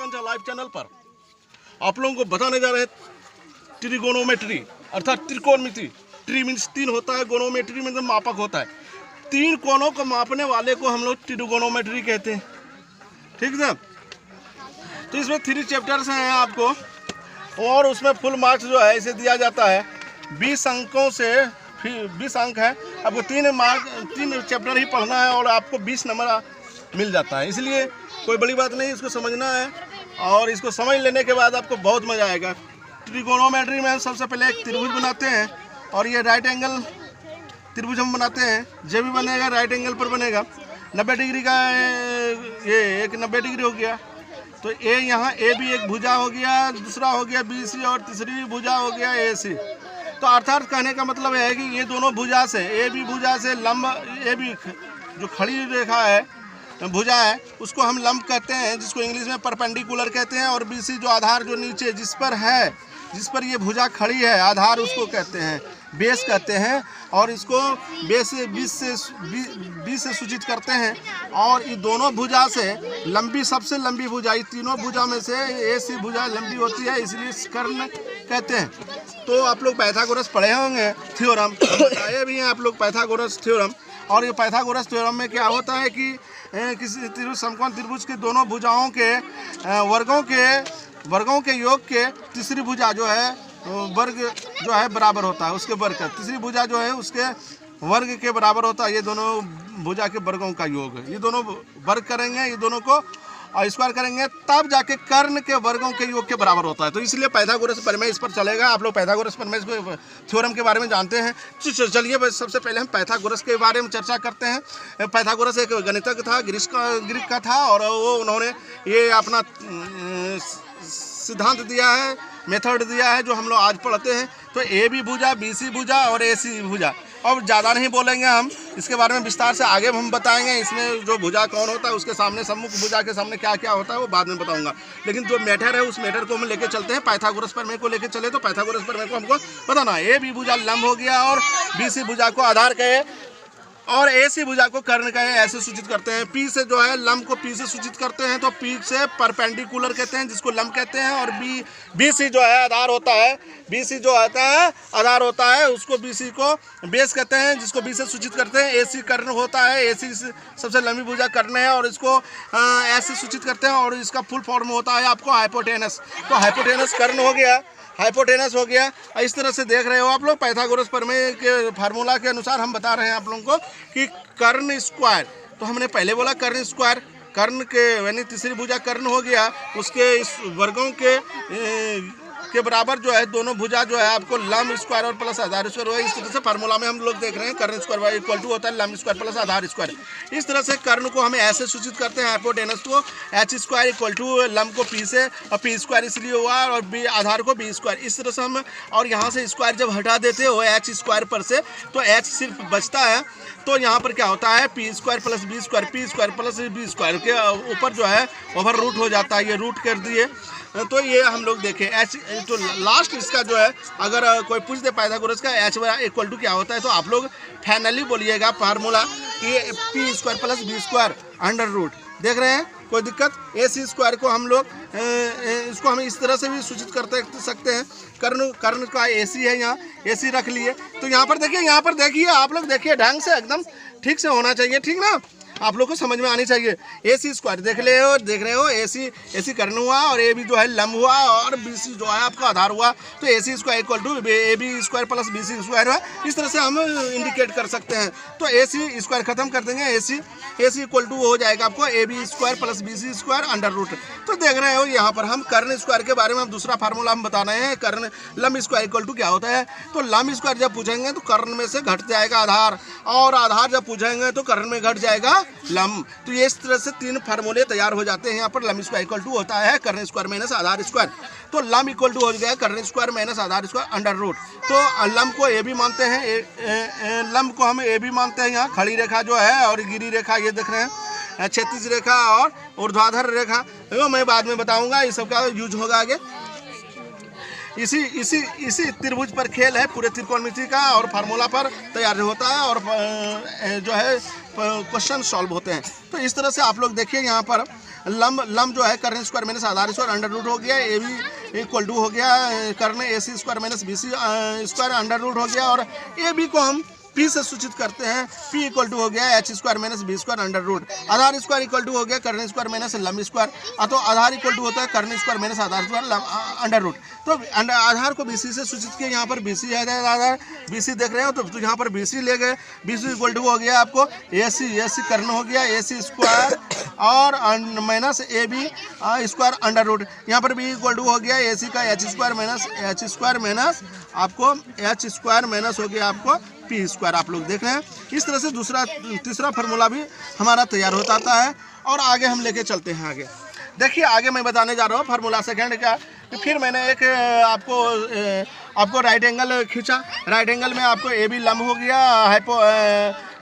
आकांक्षा live channel पर आप लोगों को बताने जा रहे हैं ट्रिगोनोमेट्री अर्थात त्रिकोणमिति। ट्री मीन्स तीन होता है, गोनोमेट्री मतलब मापक होता है। तीन कोणों को मापने वाले को हम लोग ट्रिगोनोमेट्री कहते हैं, ठीक है। तो इसमें 3 चैप्टर्स हैं आपको, और उसमें फुल मार्क्स जो है इसे दिया जाता है 20 अंकों से। 20 अंक है, आपको 3 चैप्टर ही पढ़ना है और आपको 20 नंबर मिल जाता है। इसलिए कोई बड़ी बात नहीं, इसको समझना है और इसको समझ लेने के बाद आपको बहुत मज़ा आएगा। ट्रिगोनोमेट्री में सबसे पहले एक त्रिभुज बनाते हैं और ये राइट एंगल त्रिभुज हम बनाते हैं। जब भी बनेगा राइट एंगल पर बनेगा, 90 डिग्री का ये एक 90 डिग्री हो गया। तो ए यहाँ ए भी एक भुजा हो गया, दूसरा हो गया BC और तीसरी भुजा हो गया AC। तो अर्थात कहने का मतलब है कि ये दोनों भुजा से AB भुजा से लंब AB जो खड़ी रेखा है भुजा है उसको हम लंब कहते हैं, जिसको इंग्लिश में परपेंडिकुलर कहते हैं। और BC जो आधार जो नीचे जिस पर ये भुजा खड़ी है आधार उसको कहते हैं बेस कहते हैं। और इसको बेस से 20 से सूचित करते हैं। और ये दोनों भुजा से लंबी सबसे लंबी भुजा, ये तीनों भुजा में से AC भुजा लंबी होती है, इसलिए कर्ण कहते हैं। तो आप लोग पाइथागोरस पढ़े होंगे थ्योरम, बताए भी हैं आप लोग पाइथागोरस थ्योरम। और ये पाइथागोरस थ्योरम में क्या होता है कि किसी त्रिभुज समकोण त्रिभुज के दोनों भुजाओं के वर्गों के योग के तीसरी भुजा जो है वर्ग जो है बराबर होता है उसके वर्ग का। तीसरी भुजा जो है उसके वर्ग के बराबर होता है। ये दोनों भुजा के वर्गों का योग है। ये दोनों वर्ग करेंगे, ये दोनों को स्क्वायर करेंगे, तब जाके कर्ण के वर्गों के योग के बराबर होता है। तो इसलिए पाइथागोरस प्रमेय इस पर चलेगा। आप लोग पाइथागोरस प्रमेय थ्योरम के बारे में जानते हैं। चलिए सबसे पहले हम पाइथागोरस के बारे में चर्चा करते हैं। पाइथागोरस एक गणितज्ञ था, ग्रीक का था, और वो उन्होंने ये अपना सिद्धांत दिया है, मेथड दिया है जो हम लोग आज पढ़ते हैं। तो AB भुजा, BC भुजा और AC भुजा। और ज़्यादा नहीं बोलेंगे हम, इसके बारे में विस्तार से आगे हम बताएंगे। इसमें जो भुजा कौन होता है, उसके सामने सम्मुख भुजा के सामने क्या क्या होता है वो बाद में बताऊंगा। लेकिन जो मैटर है उस मैटर को हम लेके चलते हैं। पाइथागोरस प्रमेय को लेके चले तो पाइथागोरस प्रमेय को हमको बताना है। AB भुजा लंब हो गया और BC भुजा को आधार कहे और AC भुजा को कर्ण कहे, ऐसे सूचित करते हैं। P से जो है लंब को P से सूचित करते हैं, तो P से परपेंडिकुलर कहते हैं जिसको लंब कहते हैं। और BC जो है आधार होता है, BC जो आता है आधार होता है उसको BC को बेस कहते हैं जिसको B से सूचित करते हैं। AC कर्ण होता है, AC सबसे लंबी भुजा कर्ण है और इसको ऐसे सूचित करते हैं। और इसका फुल फॉर्म होता है आपको हाइपोटेनस। तो हाइपोटेनस कर्ण हो गया, हाइपोटेनस हो गया। इस तरह से देख रहे हो आप लोग। पाइथागोरस प्रमेय के फार्मूला के अनुसार हम बता रहे हैं आप लोगों को कि कर्ण स्क्वायर, तो हमने पहले बोला कर्ण स्क्वायर, कर्ण के यानी तीसरी भुजा कर्ण हो गया, उसके इस वर्गों के बराबर जो है दोनों भुजा जो है आपको लंब स्क्वायर और प्लस आधार स्क्वायर हुआ। इस तरह से फार्मूला में हम लोग देख रहे हैं कर्ण स्क्वायर इक्वल टू होता है लंब स्क्वायर प्लस आधार स्क्वायर। इस तरह से कर्ण को हमें ऐसे सूचित करते हैं, हाइपोटेनस को H स्क्वायर इक्वल टू लंब को P से, और P स्क्वायर इसलिए हुआ और B आधार को B स्क्वायर। इस तरह से हम, और यहाँ से स्क्वायर जब हटा देते हो H स्क्वायर पर से तो H सिर्फ बचता है। तो यहाँ पर क्या होता है P square plus B square, P square plus B square के ऊपर जो है ओवर रूट हो जाता है, ये रूट कर दिए। तो ये हम लोग देखें H, तो लास्ट इसका जो है अगर कोई पूछ दे पाइथागोरस का H इक्वल टू क्या होता है तो आप लोग फाइनली बोलिएगा फार्मूला कि P square plus B square under root. देख रहे हैं, कोई दिक्कत? AC स्क्वायर को हम लोग इसको हम इस तरह से भी सूचित करते सकते हैं। कर्ण का AC है, यहाँ AC रख लिए। तो यहाँ पर देखिए आप लोग देखिए ढंग से एकदम ठीक से होना चाहिए, ठीक ना, आप लोग को समझ में आनी चाहिए। AC स्क्वायर देख रहे हो AC कर्ण हुआ और AB जो है लंब हुआ और BC जो है आपका आधार हुआ। तो AC square equal to AB square plus BC square हुआ। इस तरह से हम इंडिकेट कर सकते हैं। तो AC स्क्वायर खत्म कर देंगे, AC इक्वल टू हो जाएगा आपको AB square plus BC square under root. तो देख रहे हो यहाँ पर हम कर्ण स्क्वायर के बारे में हम दूसरा फार्मूला हम बता रहे हैं। कर्ण लंब स्क्वायर इक्वल टू क्या होता है, तो लंब स्क्वायर जब पूछेंगे तो कर्ण में से घट जाएगा आधार, और आधार जब पूछेंगे तो कर्ण में घट जाएगा लंब। तो ये इस तरह से 3 फार्मूले तैयार हो जाते हैं। यहाँ पर लंब स्क्वायर इक्वल टू होता है कर्ण स्क्वायर माइनस आधार स्क्वायर। तो लंब इक्वल टू हो गया कर्ण स्क्वायर माइनस आधार स्क्वायर अंडर रूट। तो लंब को AB मानते हैं, लंब को हम AB मानते हैं। यहाँ खड़ी रेखा जो है और गिरी रेखा ये देख रहे हैं, क्षैतिज रेखा और ऊर्ध्वाधर रेखा, मैं बाद में बताऊंगा ये सब का यूज होगा आगे। इसी त्रिभुज पर खेल है पूरे त्रिकोणमिति का, और फार्मूला पर तैयार होता है और जो है क्वेश्चन सॉल्व होते हैं। तो इस तरह से आप लोग देखिए यहाँ पर लम जो है कर्ण स्क्वायर माइनस आधार स्क्वायर अंडर रूट हो गया, ए बी इक्वल टू हो गया कर्ण A C square minus B C square under root हो गया, और ए बी को हम पी से सूचित करते हैं, पी इक्वल टू हो गया H square minus B square under root, आधार स्क्वायर इक्वल टू हो गया कर्ण स्क्वायर माइनस लंब स्क्वायर, तो आधार इक्वल टू होता है कर्ण स्क्वायर माइनस आधार स्क्वायर अंडर रूट। तो आधार को बीसी से सूचित किया, यहाँ पर बीसी है आधार, बीसी देख रहे हो तो यहाँ पर बीसी ले गए, बीसी इक्वल टू हो गया आपको एसी कर्ण हो गया ए सी स्क्वायर और माइनस A B square under root, यहाँ पर बी इक्वल टू हो गया ए सी का एच स्क्वायर माइनस आपको एच स्क्वायर माइनस हो गया आपको पी स्क्वायर। आप लोग देख रहे हैं इस तरह से तीसरा फार्मूला भी हमारा तैयार होता है, और आगे हम लेके चलते हैं। आगे देखिए, आगे मैं बताने जा रहा हूँ फार्मूला सेकंड का। फिर मैंने एक आपको राइट एंगल खींचा, राइट एंगल में आपको ए बी लंब हो गया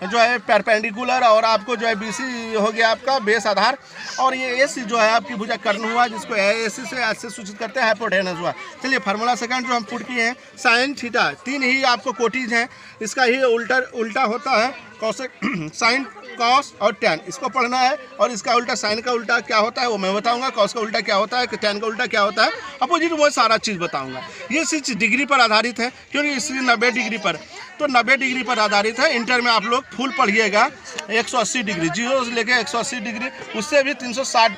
जो है परपेंडिकुलर, और आपको जो है बी सी हो गया आपका बेस आधार, और ये ए सी जो है आपकी भुजा कर्ण हुआ जिसको ए सी से एच से सूचित करते हैं हाइपोटेनस हुआ। चलिए फार्मूला सेकंड जो हम पुट किए हैं साइन थीटा, तीन ही आपको कोटीज हैं, इसका ही उल्टा होता है कॉसेक साइन कॉस और टैन, इसको पढ़ना है, और इसका उल्टा साइन का उल्टा क्या होता है वो मैं बताऊंगा, कॉस का उल्टा क्या होता है, टैन का उल्टा क्या होता है, अपोजिट वो सारा चीज़ बताऊंगा। ये चीज़ डिग्री पर आधारित है क्योंकि इसलिए 90 डिग्री पर, तो 90 डिग्री पर आधारित है। इंटर में आप लोग फुल पढ़िएगा 180 डिग्री, 0 से लेकर 180 डिग्री, उससे भी 360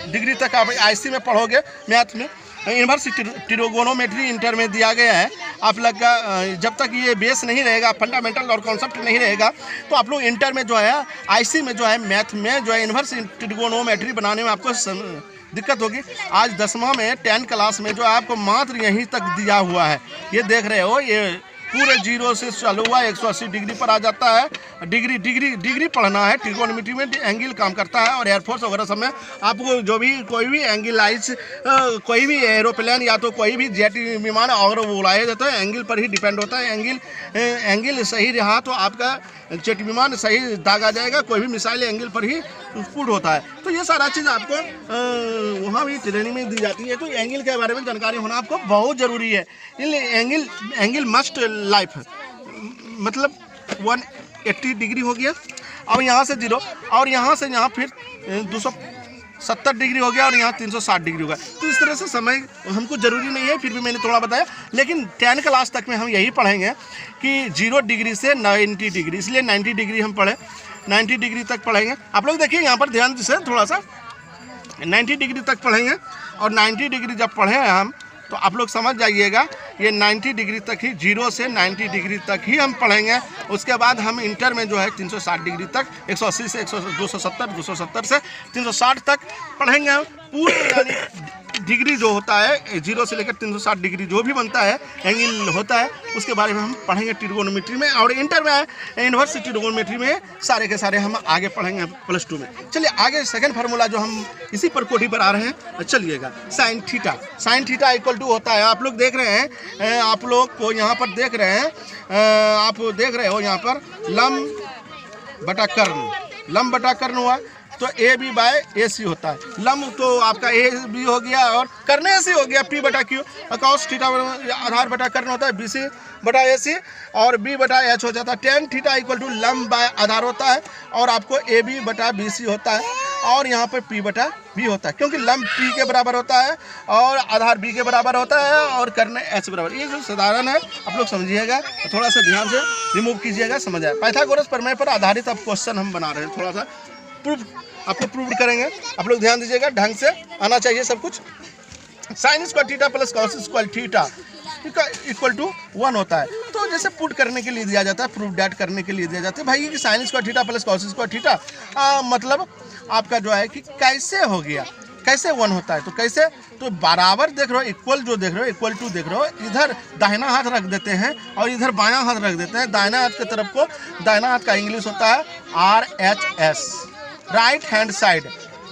डिग्री तक आप आईसी में पढ़ोगे मैथ में। इन्वर्स ट्रिगोनोमेट्री इंटर में दिया गया है आप लोग का, जब तक ये बेस नहीं रहेगा, फंडामेंटल और कॉन्सेप्ट नहीं रहेगा, तो आप लोग इंटर में जो है आईसी में जो है मैथ में जो है इन्वर्स ट्रिगोनोमेट्री बनाने में आपको दिक्कत होगी। आज 10वां में 10 क्लास में जो आपको मात्र यहीं तक दिया हुआ है, ये देख रहे हो, ये पूरे 0 से चालू हुआ 180 डिग्री पर आ जाता है। डिग्री पढ़ना है, ट्रिगोनोमेट्री में एंगल काम करता है, और एयरफोर्स वगैरह सब में आपको जो भी कोई भी एंगलाइज कोई भी एरोप्लेन या तो कोई भी जेट विमान अगर उड़ाया जाता है एंगल पर ही डिपेंड होता है। एंगल सही रहा तो आपका जेट विमान सही दागा जाएगा, कोई भी मिसाइल एंगल पर ही पुट होता है। तो ये सारा चीज़ आपको वहाँ भी ट्रेनिंग में दी जाती है, तो एंगल के बारे में जानकारी होना आपको बहुत ज़रूरी है। एंगल मस्ट लाइफ है, मतलब 180 डिग्री हो गया, और यहाँ से 0, और यहाँ से यहाँ फिर 270 डिग्री हो गया, और यहाँ 360 डिग्री हो गया। तो इस तरह से समय हमको ज़रूरी नहीं है, फिर भी मैंने थोड़ा बताया, लेकिन 10 क्लास तक में हम यही पढ़ेंगे कि 0 डिग्री से 90 डिग्री, इसलिए 90 डिग्री हम पढ़े, 90 डिग्री तक पढ़ेंगे। आप लोग देखिए यहाँ पर ध्यान से थोड़ा सा 90 डिग्री तक पढ़ेंगे, और 90 डिग्री जब पढ़े हम तो आप लोग समझ जाइएगा ये 90 डिग्री तक ही, 0 से 90 डिग्री तक ही हम पढ़ेंगे। उसके बाद हम इंटर में जो है 360 डिग्री तक, 180 से 270 से 360 तक पढ़ेंगे। पूरे यानी डिग्री जो होता है 0 से लेकर 360 डिग्री जो भी बनता है एंगल होता है, उसके बारे में हम पढ़ेंगे ट्रिगोनोमेट्री में, और इंटर में इन्वर्स ट्रिगोनोमेट्री में सारे के सारे हम आगे पढ़ेंगे +2 में। चलिए आगे सेकंड फार्मूला जो हम इसी पर कोठी पर आ रहे हैं, चलिएगा साइन थीटा इक्वल टू होता है, आप लोग देख रहे हैं, आप लोग को यहाँ पर देख रहे हैं, आप देख रहे हो यहाँ पर लंब बटा कर्ण हुआ, तो ए बी बाय ए सी होता है। लंब तो आपका ए बी हो गया, और कर्ण ए सी हो गया पी बटा क्यू, कॉस थीटा आधार बटा कर्ण होता है बी सी बटा ए सी, और बी बटा एच हो जाता है। टेन थीटा इक्वल टू लंब बाय आधार होता है, और आपको ए बी बटा बी सी होता है, और यहाँ पर पी बटा बी होता है, क्योंकि लंब पी के बराबर होता है और आधार बी के बराबर होता है, और कर्ण एच बराबर। ये जो साधारण है आप लोग समझिएगा, थोड़ा सा ध्यान से रिमूव कीजिएगा, समझ आए। पाइथागोरस प्रमेय पर आधारित अब क्वेश्चन हम बना रहे हैं, थोड़ा सा आपको प्रूव करेंगे, आप लोग ध्यान दीजिएगा, ढंग से आना चाहिए सब कुछ। Sine square theta plus cos square theta equal to 1 होता है। तो जैसे पुट करने के लिए दिया जाता है, प्रूफ डैट करने के लिए दिया जाता है भाई कि sign square theta plus cos square theta, मतलब आपका जो है कि कैसे हो गया, कैसे 1 होता है, तो कैसे, तो बराबर देख रहे हो, इक्वल जो देख रहे हो, इक्वल टू देख रहे हो, इधर दाहिना हाथ रख देते हैं और इधर बायां हाथ रख देते हैं। दाहिना हाथ की तरफ को, दाहिना हाथ का इंग्लिश होता है RHS, right hand side,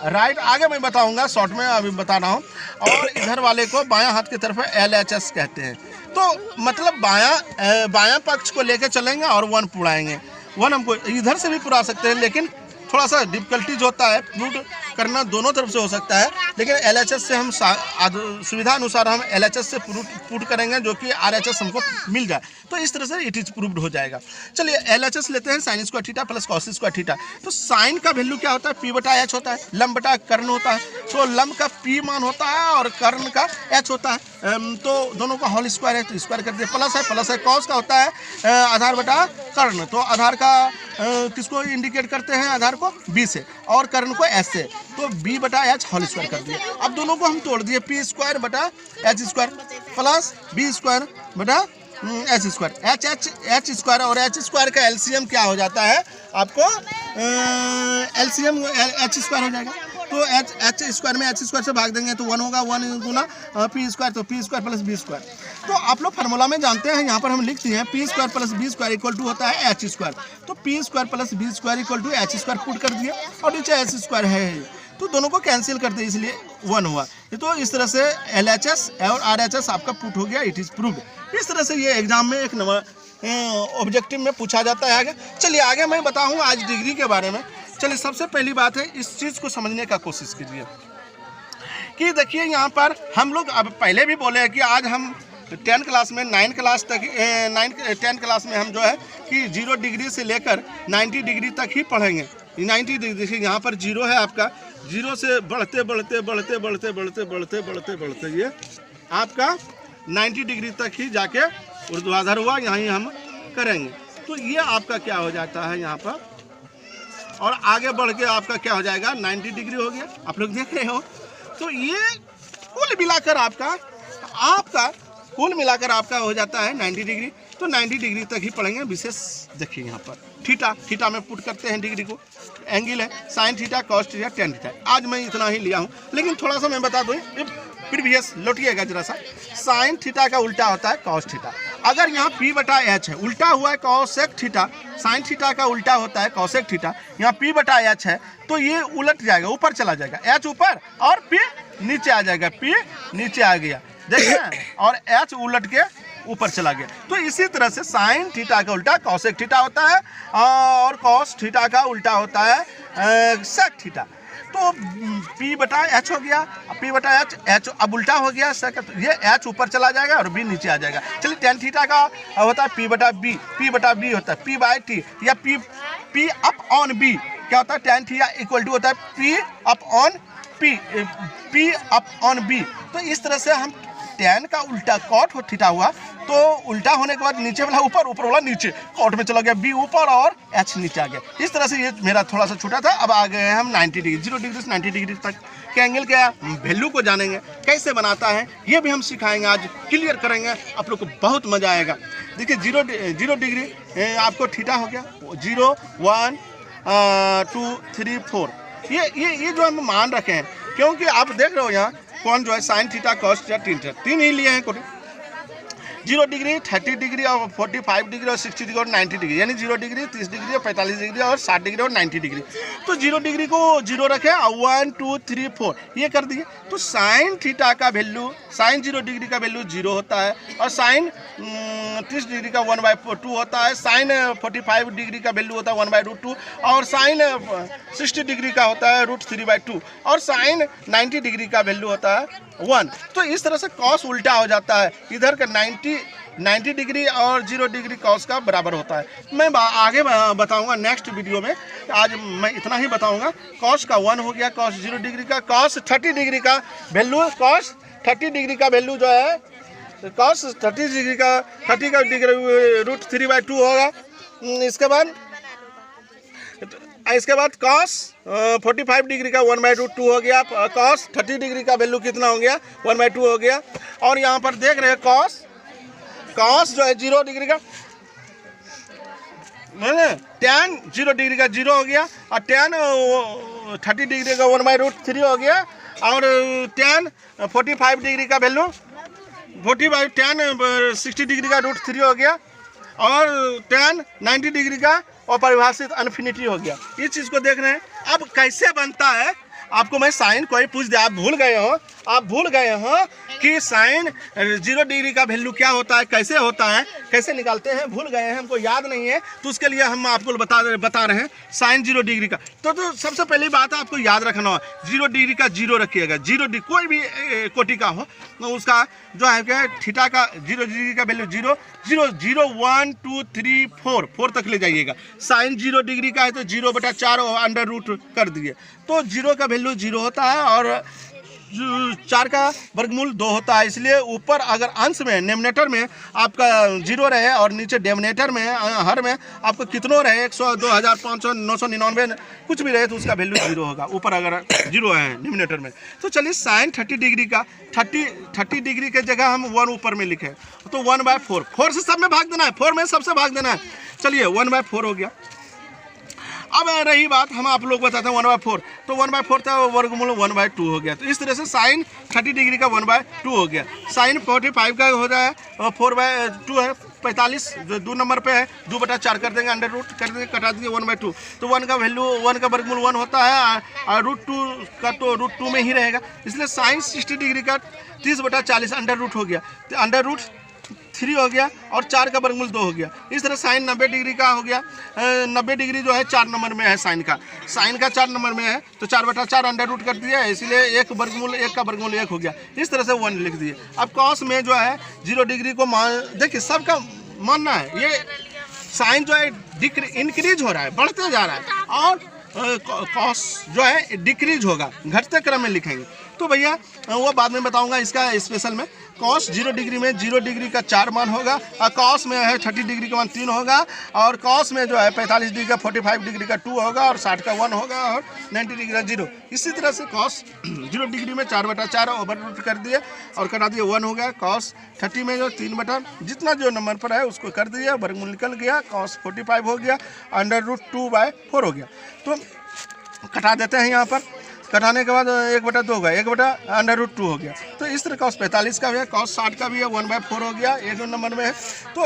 right आगे मैं बताऊंगा, शॉर्ट में अभी बता रहा हूँ, और इधर वाले को बायां हाथ की तरफ LHS कहते हैं। तो मतलब बायां पक्ष को लेके चलेंगे और 1 पुराएंगे। 1 हमको इधर से भी पुरा सकते हैं, लेकिन थोड़ा सा डिफिकल्टीज होता है, करना दोनों तरफ से हो सकता है, लेकिन LHS से हम सुविधा अनुसार हम LHS से पुट करेंगे जो कि RHS हमको मिल जाए, तो इस तरह से इट इज प्रूव्ड हो जाएगा। चलिए LHS लेते हैं, sign square theta plus cos square theta. तो साइन का वैल्यू क्या होता है, P बटा H होता है, लंब बटा कर्ण होता है। तो लंब का P मान होता है और कर्ण का H होता है, तो दोनों का होल स्क्वायर है तो स्क्वायर कर दिया, प्लस है कॉस का होता है आधार बटा कर्ण, तो आधार का किसको इंडिकेट करते हैं, आधार को B से और कर्ण को S से, तो B बटा H होल स्क्वायर कर दिए। अब दोनों को हम तोड़ दिए, P स्क्वायर बटा H square plus B square बटा H स्क्वायर, H स्क्वायर और H स्क्वायर का LCM क्या हो जाता है आपको, LCM H स्क्वायर हो जाएगा। तो H स्क्वायर में H स्क्वायर से भाग देंगे तो 1 होगा, 1 गुना P स्क्वायर, तो P square plus B square. तो आप लोग फार्मूला में जानते हैं, यहाँ पर हम लिख दिए हैं P square plus B square equal to होता है H स्क्वायर, तो P square plus B square equal to H square put कर दिए और नीचे H स्क्वायर है, तो दोनों को कैंसिल कर दिए इसलिए 1 हुआ। तो इस तरह से LHS और RHS आपका पुट हो गया, इट इज प्रूव्ड। इस तरह से ये एग्जाम में एक नंबर ऑब्जेक्टिव में पूछा जाता है। आगे चलिए, आगे मैं बताऊंगा आज डिग्री के बारे में। चलिए, सबसे पहली बात है इस चीज़ को समझने का कोशिश कीजिए कि देखिए यहाँ पर हम लोग अब पहले भी बोले हैं कि आज हम 10 क्लास में 9 क्लास तक 10 क्लास में हम जो है कि 0 डिग्री से लेकर 90 डिग्री तक ही पढ़ेंगे। 90 डिग्री देखिए यहाँ पर 0 है आपका, 0 से बढ़ते बढ़ते बढ़ते बढ़ते बढ़ते बढ़ते बढ़ते बढ़ते ये आपका 90 डिग्री तक ही जाके ऊर्ध्वाधर हुआ, यहीं हम करेंगे। तो ये आपका क्या हो जाता है यहाँ पर, और आगे बढ़ के आपका क्या हो जाएगा 90 डिग्री हो गया, आप लोग देख रहे हो। तो ये कुल मिलाकर आपका कुल मिलाकर आपका हो जाता है 90 डिग्री। तो 90 डिग्री तक ही पढ़ेंगे। विशेष देखिए यहाँ पर थीटा में पुट करते हैं डिग्री को, एंगल है sine theta cos theta tan theta. आज मैं इतना ही लिया हूँ, लेकिन थोड़ा सा मैं बता दूँ, प्रीवियस लौटिएगा जरा सा। साइन थीटा का उल्टा होता है कॉस थीटा। अगर यहाँ P बटा H है, उल्टा हुआ है कॉसेक थीटा, साइन थीटा का उल्टा होता है कॉसेक थीटा, यहाँ P बटा H है तो ये उलट जाएगा, ऊपर चला जाएगा, H ऊपर और P नीचे आ जाएगा, P नीचे आ गया देखिए, और H उलट के ऊपर चला गया। तो इसी तरह से साइन थीटा का उल्टा कॉसेक थीटा होता है और कॉस थीटा का उल्टा होता है सेक थीटा। तो P बटा H हो गया, P बटा H अब उल्टा हो गया सेक, ये H ऊपर चला जाएगा और B नीचे आ जाएगा। चलिए, टेन थीटा का होता है P बटा B होता है P बाई T या P अप ऑन B। क्या होता है, टेन थीटा इक्वल टू होता है P up on P up on B। तो इस तरह से हम टेन का उल्टा कॉट थीटा हुआ, तो उल्टा होने के बाद नीचे वाला ऊपर, ऊपर वाला नीचे, कॉट में चला गया, B ऊपर और H नीचे आ गया। इस तरह से ये मेरा थोड़ा सा छोटा था। अब आ गए हम 90 डिग्री, 0 डिग्री से 90 डिग्री तक के एंगल के वैल्यू को जानेंगे, कैसे बनाता है ये भी हम सिखाएंगे, आज क्लियर करेंगे, आप लोग को बहुत मजा आएगा। देखिए 0 डिग्री आपको थीटा हो गया, 0 1 2 3 4, ये जो हम मान रखे हैं, क्योंकि आप देख रहे हो यहाँ कौन जो है साइन थीटा कॉस थीटा तीन ही लिए हैं, 0 डिग्री 30 डिग्री और 45 डिग्री और 60 डिग्री और 90 डिग्री, यानी 0 डिग्री 30 डिग्री और 45 डिग्री और 60 डिग्री और 90 डिग्री। तो 0 डिग्री को 0 रखे और 1 2 3 4 ये कर दिए। तो साइन थीटा का वैल्यू, साइन 0 डिग्री का वैल्यू 0 होता है और साइन 30 डिग्री का 1/2 होता है, साइन 45 डिग्री का वैल्यू होता है 1/√2 और साइन 60 डिग्री का होता है √3/2 और साइन 90 डिग्री का वैल्यू होता है 1। तो इस तरह से कॉस उल्टा हो जाता है, इधर का 90 डिग्री और 0 डिग्री कॉस का बराबर होता है। मैं आगे बताऊंगा नेक्स्ट वीडियो में, आज मैं इतना ही बताऊंगा। कॉस का 1 हो गया, कॉस 0 डिग्री का, कॉस 30 डिग्री का वैल्यू, कॉस 30 डिग्री का वैल्यू जो है, कॉस 30 डिग्री का 30 का डिग्री √3/2 होगा। इसके बाद कॉस 45 डिग्री का 1/√2 हो गया, कॉस 30 डिग्री का वैल्यू कितना हो गया 1/2 हो गया। और यहाँ पर देख रहे हैं कॉस जो है 0 डिग्री का, tan 0 डिग्री का 0 हो गया और tan 30 डिग्री का 1/√3 हो गया और tan 45 डिग्री का वैल्यू 45 tan 60 डिग्री का √3 हो गया और tan 90 डिग्री का अपरिभाषित इन्फिनिटी हो गया। इस चीज़ को देख रहे हैं। अब कैसे बनता है, आपको मैं साइन कोई पूछ दे, आप भूल गए हो कि साइन 0 डिग्री का वैल्यू क्या होता है, कैसे होता है, कैसे निकालते हैं, भूल गए हैं, हमको याद नहीं है। तो उसके लिए हम आपको बता रहे हैं साइन 0 डिग्री का। तो सबसे पहली बात है आपको याद रखना हो, 0 डिग्री का 0 रखिएगा। 0 डिग्री कोई भी कोटि का हो तो उसका जो है क्या थीटा का 0 डिग्री का वैल्यू 0 0 0 1 2 3 4 तक ले जाइएगा। साइन 0 डिग्री का है तो 0/4 अंडर रूट कर दिए, तो 0 का वैल्यू 0 होता है और 4 का वर्गमूल 2 होता है। इसलिए ऊपर अगर अंश में डिनोमिनेटर में आपका 0 रहे और नीचे डिनोमिनेटर में हर में आपको कितनों रहे 100 2000 500 999 कुछ भी रहे तो उसका वैल्यू 0 होगा, ऊपर अगर 0 है डिनोमिनेटर में। तो चलिए साइन 30 डिग्री का 30 डिग्री के जगह हम 1 ऊपर में लिखे तो 1/4 4 से सब में भाग देना है, 4 में सबसे भाग देना है। चलिए 1/4 हो गया। अब रही बात हम आप लोग बताते हैं 1/4, तो 1/4 था वर्गमूल 1/2 हो गया। तो इस तरह से साइन 30 डिग्री का 1/2 हो गया। साइन 45 का हो रहा है 4/2 है 45, जो 2 नंबर पे है 2/4 कर देंगे, अंडर रूट कर देंगे, कटा देंगे 1/2। तो 1 का वैल्यू 1 का वर्गमूल 1 होता है और √2 का तो √2 में ही रहेगा। इसलिए साइन 60 डिग्री का 30/40 अंडर रूट हो गया, तो अंडर रूट 3 हो गया और 4 का वर्गमूल 2 हो गया। इस तरह साइन 90 डिग्री का हो गया। 90 डिग्री जो है 4 नंबर में है, साइन का 4 नंबर में है तो 4/4 अंडर रूट कर दिया, इसलिए 1 का वर्गमूल 1 हो गया। इस तरह से 1 लिख दिए। अब कॉस में जो है 0 डिग्री को देखिए सबका मानना है ये साइन जो है इंक्रीज हो रहा है, बढ़ते जा रहा है, और कॉस जो है डिक्रीज होगा, घटते क्रम में लिखेंगे। तो भैया वो बाद में बताऊंगा इसका स्पेशल में। कॉस 0 डिग्री में 0 डिग्री का 4 मान होगा, और कॉस में है 30 डिग्री का मान 3 होगा, और कॉस में जो है 45 डिग्री का 45 डिग्री का 2 होगा, और 60 का 1 होगा, और 90 डिग्री का 0। इसी तरह से कॉस 0 डिग्री में 4/4 ओवर रूट कर दिए और कटा दिए 1 हो गया। कॉस 30 में जो 3 जितना जो नंबर पर है उसको कर दिया, वर्गमूल निकल गया, कॉस 45 हो गया, अंडर रूट 2/4 हो गया। तो कटा देते हैं यहाँ पर, कटाने के बाद 1/2 होगा, 1/√2 हो गया। तो इस तरह कॉस 45 का भी है, कॉस 60 का भी है, 1/4 हो गया, 1 नंबर में है तो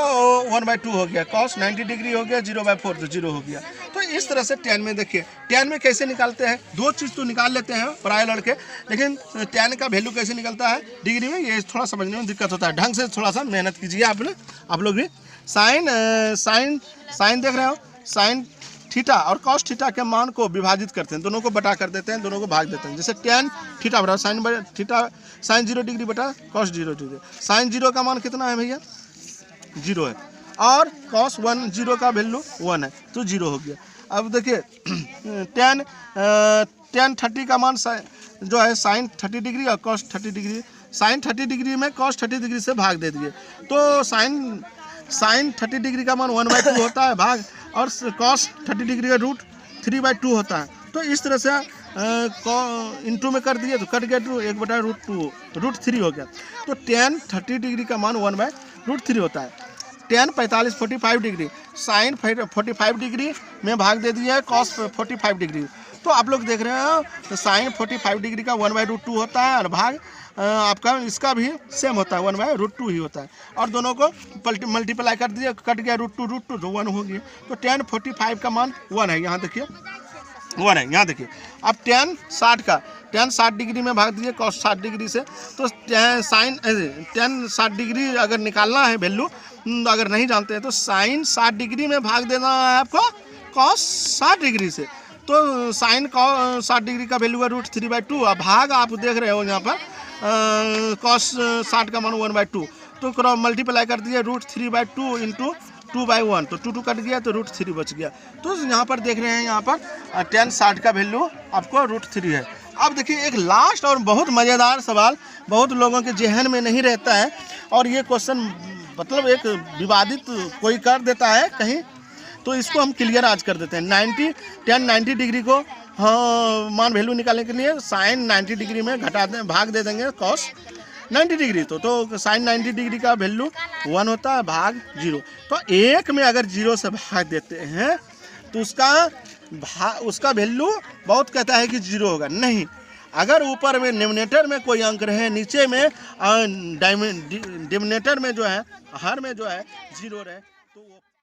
1/2 हो गया। कॉस 90 डिग्री हो गया, 0/4 तो 0 हो गया। तो इस तरह से tan में देखिए, tan में कैसे निकालते हैं, 2 चीज़ तो निकाल लेते हैं प्राय लड़के, लेकिन tan का वैल्यू कैसे निकलता है डिग्री में, ये थोड़ा समझने में दिक्कत होता है। ढंग से थोड़ा सा मेहनत कीजिए आप लोग भी। साइन देख रहे हो, साइन थीटा और कॉस थीटा के मान को विभाजित करते हैं, दोनों को बटा कर देते हैं, दोनों को भाग देते हैं। जैसे tan थीटा बटा साइन 0 डिग्री बटा कॉस 0 डिग्री। साइन 0 का मान कितना है भैया 0 है, और कॉस 0 का वैल्यू 1 है तो 0 हो गया। अब देखिए tan 30 का मान जो है साइन 30 डिग्री और कॉस 30 डिग्री। साइन 30 डिग्री में कॉस 30 डिग्री से भाग दे दिए, तो साइन 30 डिग्री का मान 1/2 होता है भाग, और कॉस 30 डिग्री का √3/2 होता है। तो इस तरह से इंटू में कर दिए तो कट गया 1/√2 √3 हो गया। तो tan 30 डिग्री का मान 1/√3 होता है। tan 45 डिग्री साइन 45 डिग्री में भाग दे दिया है कॉस 45 डिग्री। तो आप लोग देख रहे हो तो साइन 45 डिग्री का 1/√2 होता है, और भाग आपका इसका भी सेम होता है 1/√2 ही होता है, और दोनों को मल्टीप्लाई कर दिए, कट गया √2 तो 1 हो गया। तो tan 45 का मान 1 है, यहाँ देखिए 1 है, यहाँ देखिए। अब tan 60 डिग्री में भाग दिए कॉस 60 डिग्री से, तो tan 60 डिग्री अगर निकालना है वैल्यू, अगर नहीं जानते हैं तो साइन 60 डिग्री में भाग देना है आपको कॉस 60 डिग्री से। तो साइन 60 डिग्री का वैल्यू है √3/2, और भाग आप देख रहे हो यहाँ पर कॉस 60 का मान 1/2, तो मल्टीप्लाई कर दिया √3/2 इंटू 2/1, तो 2 कट गया तो √3 बच गया। तो यहाँ पर देख रहे हैं, यहाँ पर tan 60 का वैल्यू आपको √3 है। अब देखिए एक लास्ट और बहुत मज़ेदार सवाल, बहुत लोगों के जहन में नहीं रहता है, और ये क्वेश्चन मतलब एक विवादित कोई कर देता है कहीं, तो इसको हम क्लियर आज कर देते हैं। tan 90 डिग्री को मान वैल्यू निकालने के लिए साइन 90 डिग्री में भाग दे देंगे कॉस 90 डिग्री, तो साइन 90 डिग्री का वैल्यू 1 होता है भाग 0। तो 1 में अगर 0 से भाग देते हैं तो उसका वैल्यू बहुत कहता है कि 0 होगा। नहीं, अगर ऊपर में डिनोमिनेटर में कोई अंक रहे, नीचे में डिनोमिनेटर में जो है हर में जो है 0 रहे, तो वो